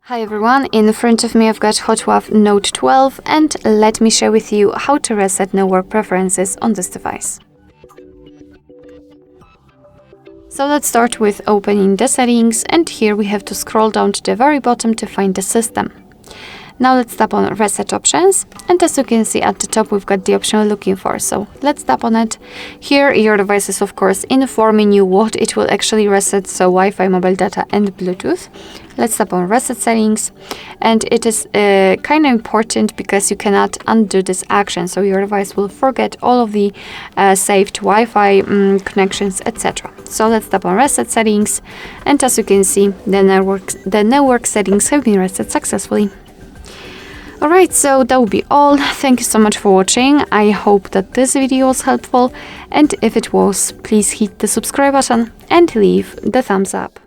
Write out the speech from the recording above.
Hi everyone, in front of me I've got HOTWAV Note 12 and let me share with you how to reset network preferences on this device. So let's start with opening the settings, and here we have to scroll down to the very bottom to find the system. Now let's tap on Reset Options, and as you can see at the top we've got the option we're looking for, so let's tap on it. Here your device is of course informing you what it will actually reset, so Wi-Fi, mobile data and Bluetooth. Let's tap on Reset Settings, and it is kind of important because you cannot undo this action, so your device will forget all of the saved Wi-Fi connections, etc. So let's tap on Reset Settings, and as you can see the network settings have been reset successfully. Alright, so that will be all. Thank you so much for watching. I hope that this video was helpful, and if it was, please hit the subscribe button and leave the thumbs up.